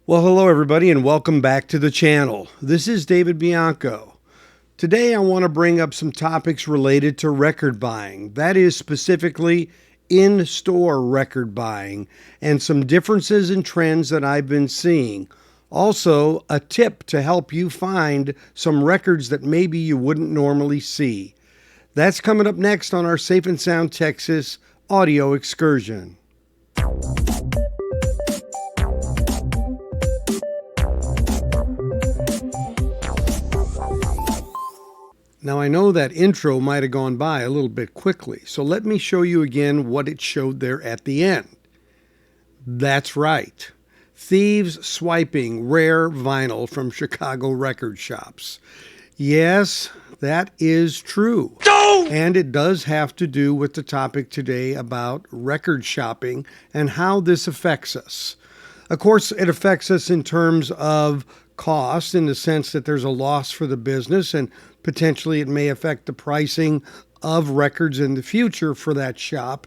Well, hello everybody and welcome back to the channel. This is David Bianco. Today I want to bring up some topics related to record buying. That is specifically in-store record buying and some differences and trends that I've been seeing. Also, a tip to help you find some records that maybe you wouldn't normally see. That's coming up next on our Safe and Sound Texas audio excursion. Now, I know that intro might have gone by a little bit quickly, so let me show you again what it showed there at the end. That's right. Thieves swiping rare vinyl from Chicago record shops. Yes, that is true. No! And it does have to do with the topic today about record shopping and how this affects us. Of course, it affects us in terms of cost, in the sense that there's a loss for the business, and potentially it may affect the pricing of records in the future for that shop.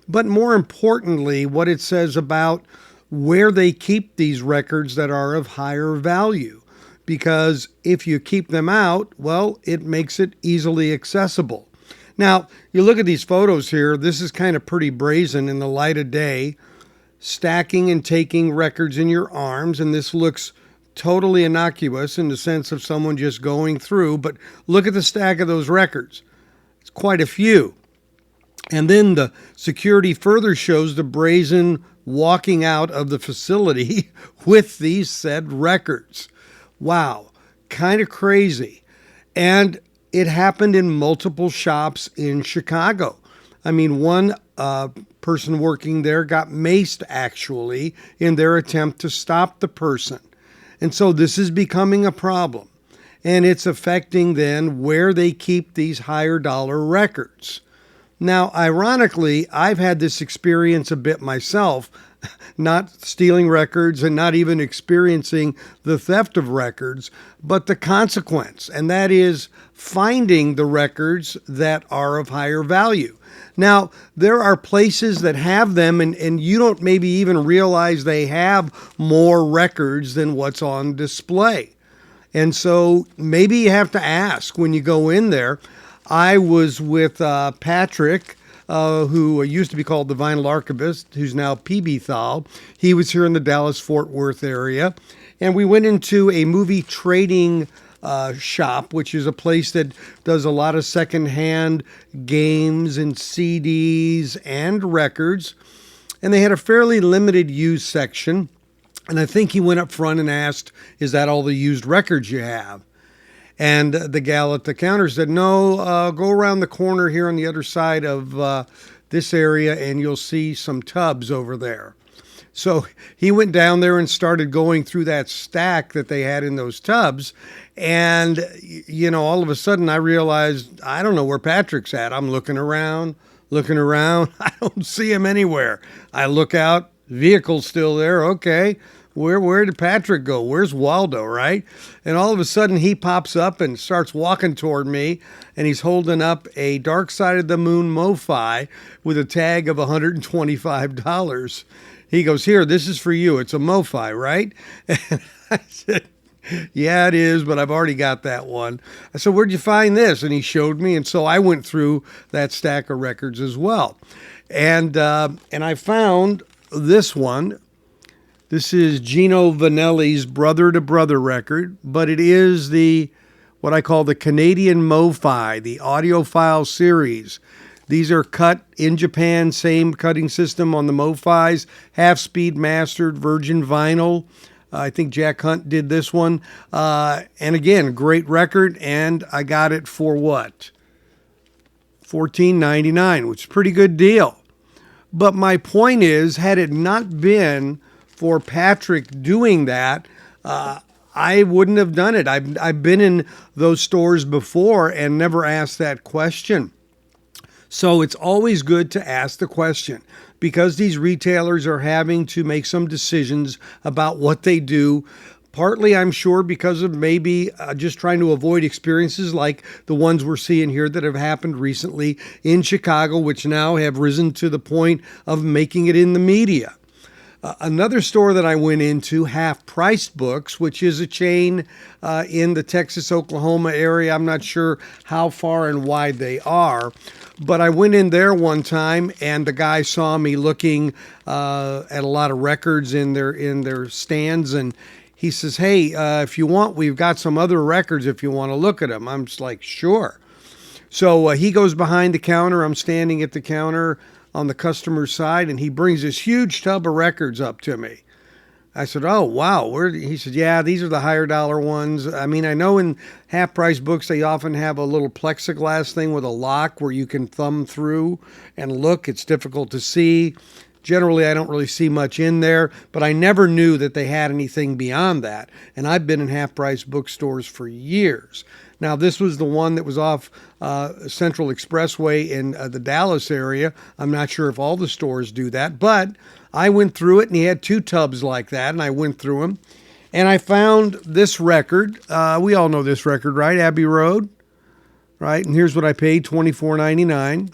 But more importantly, what it says about where they keep these records that are of higher value. Because if you keep them out, well, it makes it easily accessible. Now, you look at these photos here, this is kind of pretty brazen in the light of day, stacking and taking records in your arms, and this looks totally innocuous in the sense of someone just going through, but look at the stack of those records. It's quite a few. And then the security further shows the Brazen walking out of the facility with these said records. Wow, kind of crazy. And it happened in multiple shops in Chicago. I mean, one person working there got maced actually in their attempt to stop the person. And so this is becoming a problem, and it's affecting then where they keep these higher dollar records. Now, ironically, I've had this experience a bit myself, not stealing records and not even experiencing the theft of records, but the consequence, and that is finding the records that are of higher value. Now, there are places that have them, and you don't maybe even realize they have more records than what's on display. And so maybe you have to ask when you go in there. I was with Patrick, who used to be called the Vinyl Archivist, who's now PB Thal. He was here in the Dallas-Fort Worth area. And we went into a movie trading shop, which is a place that does a lot of secondhand games and CDs and records. And they had a fairly limited used section. And I think he went up front and asked, "Is that all the used records you have?" And the gal at the counter said, "No, go around the corner here on the other side of this area and you'll see some tubs over there." So he went down there and started going through that stack that they had in those tubs. And, you know, all of a sudden I realized, I don't know where Patrick's at. I'm looking around. I don't see him anywhere. I look out, vehicle's still there. Okay, where did Patrick go? Where's Waldo, right? And all of a sudden he pops up and starts walking toward me, and he's holding up a Dark Side of the Moon MoFi with a tag of $125. He goes, "Here, this is for you. It's a MoFi, right?" And I said, "Yeah, it is, but I've already got that one." I said, "Where'd you find this?" And he showed me, and so I went through that stack of records as well. And I found this one. This is Gino Vanelli's Brother to Brother record, but it is what I call the Canadian MoFi, the audiophile series. These are cut in Japan, same cutting system on the MoFis, half-speed mastered virgin vinyl. I think Jack Hunt did this one. And again, great record, and I got it for what? $14.99, which is a pretty good deal. But my point is, had it not been for Patrick doing that, I wouldn't have done it. I've been in those stores before and never asked that question. So it's always good to ask the question, because these retailers are having to make some decisions about what they do. Partly, I'm sure, because of maybe just trying to avoid experiences like the ones we're seeing here that have happened recently in Chicago, which now have risen to the point of making it in the media. Another store that I went into, Half Price Books, which is a chain in the Texas, Oklahoma area. I'm not sure how far and wide they are, but I went in there one time and the guy saw me looking at a lot of records in their stands, and he says, "Hey, if you want, we've got some other records if you want to look at them." I'm just like, "Sure." So he goes behind the counter. I'm standing at the counter on the customer's side, and he brings this huge tub of records up to me. I said, "Oh, wow." He said, "Yeah, these are the higher dollar ones." I mean, I know in half price books, they often have a little plexiglass thing with a lock where you can thumb through and look. It's difficult to see. Generally, I don't really see much in there, but I never knew that they had anything beyond that. And I've been in half price bookstores for years. Now, this was the one that was off Central Expressway in the Dallas area. I'm not sure if all the stores do that, but I went through it, and he had two tubs like that, and I went through them. And I found this record. We all know this record, right? Abbey Road, right? And here's what I paid, $24.99.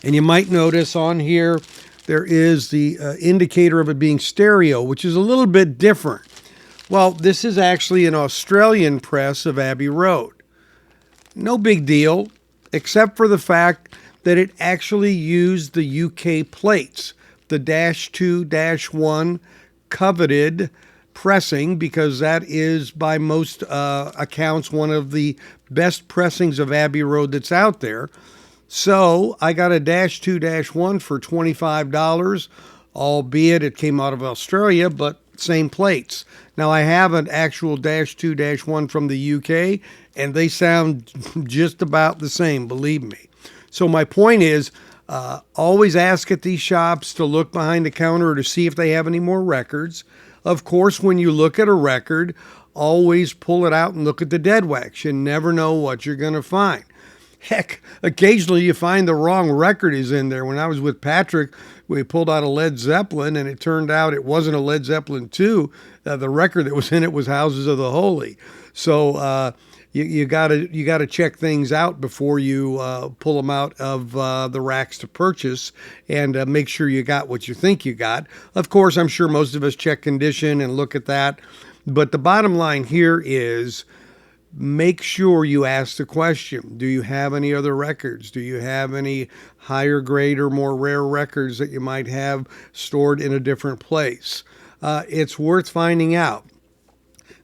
And you might notice on here, there is the indicator of it being stereo, which is a little bit different. Well, this is actually an Australian press of Abbey Road. No big deal, except for the fact that it actually used the UK plates, the -2, -1 coveted pressing, because that is by most accounts one of the best pressings of Abbey Road that's out there. So I got a -2, -1 for $25, albeit it came out of Australia, but same plates. Now I have an actual -2, -1 from the UK, and they sound just about the same, believe me. So my point is, always ask at these shops to look behind the counter to see if they have any more records. Of course, when you look at a record, always pull it out and look at the dead wax. You never know what you're going to find. Heck, occasionally you find the wrong record is in there. When I was with Patrick, we pulled out a Led Zeppelin, and it turned out it wasn't a Led Zeppelin 2. The record that was in it was Houses of the Holy. So you gotta check things out before you pull them out of the racks to purchase, and make sure you got what you think you got. Of course, I'm sure most of us check condition and look at that. But the bottom line here is, make sure you ask the question, do you have any other records? Do you have any higher grade or more rare records that you might have stored in a different place? It's worth finding out.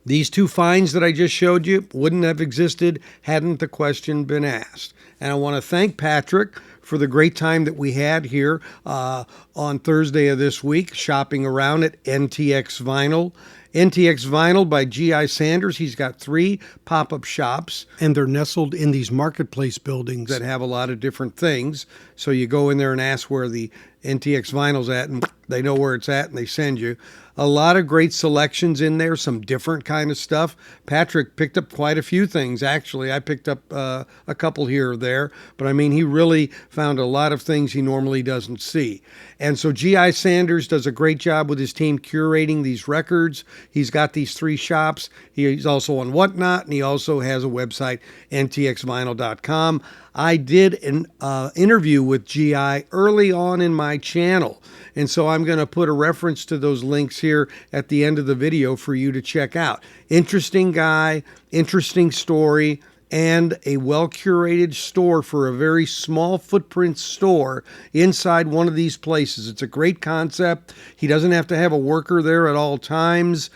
These two finds that I just showed you wouldn't have existed hadn't the question been asked. And I want to thank Patrick for the great time that we had here on Thursday of this week, shopping around at NTX Vinyl. NTX Vinyl by G.I. Sanders. He's got 3 pop-up shops, and they're nestled in these marketplace buildings that have a lot of different things. So you go in there and ask where the NTX Vinyl's at, and they know where it's at, and they send you. A lot of great selections in there, some different kind of stuff. Patrick picked up quite a few things, actually. I picked up a couple here or there, but I mean, he really found a lot of things he normally doesn't see. And so G.I. Sanders does a great job with his team curating these records. He's got these 3 shops. He's also on Whatnot, and he also has a website, ntxvinyl.com. I did an interview with G.I. early on in my channel, and so I'm going to put a reference to those links here at the end of the video for you to check out. Interesting guy, interesting story, and a well-curated store for a very small footprint store inside one of these places. It's a great concept. He doesn't have to have a worker there at all times.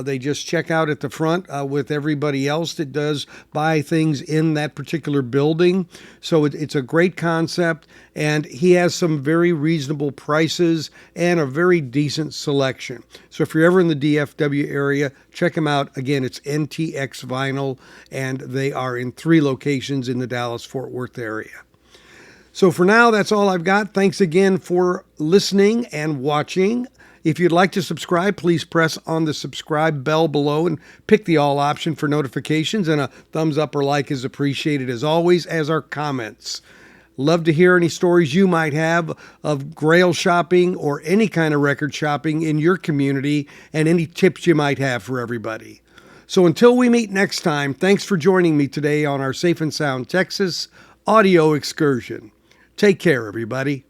They just check out at the front with everybody else that does buy things in that particular building. So it's a great concept, and he has some very reasonable prices and a very decent selection. So if you're ever in the DFW area, check him out. Again, it's NTX Vinyl, and they are in 3 locations in the Dallas-Fort Worth area. So for now, that's all I've got. Thanks again for listening and watching. If you'd like to subscribe, please press on the subscribe bell below and pick the all option for notifications, and a thumbs up or like is appreciated as always, as are comments. Love to hear any stories you might have of Grail shopping or any kind of record shopping in your community, and any tips you might have for everybody. So until we meet next time, thanks for joining me today on our Safe and Sound Texas audio excursion. Take care, everybody.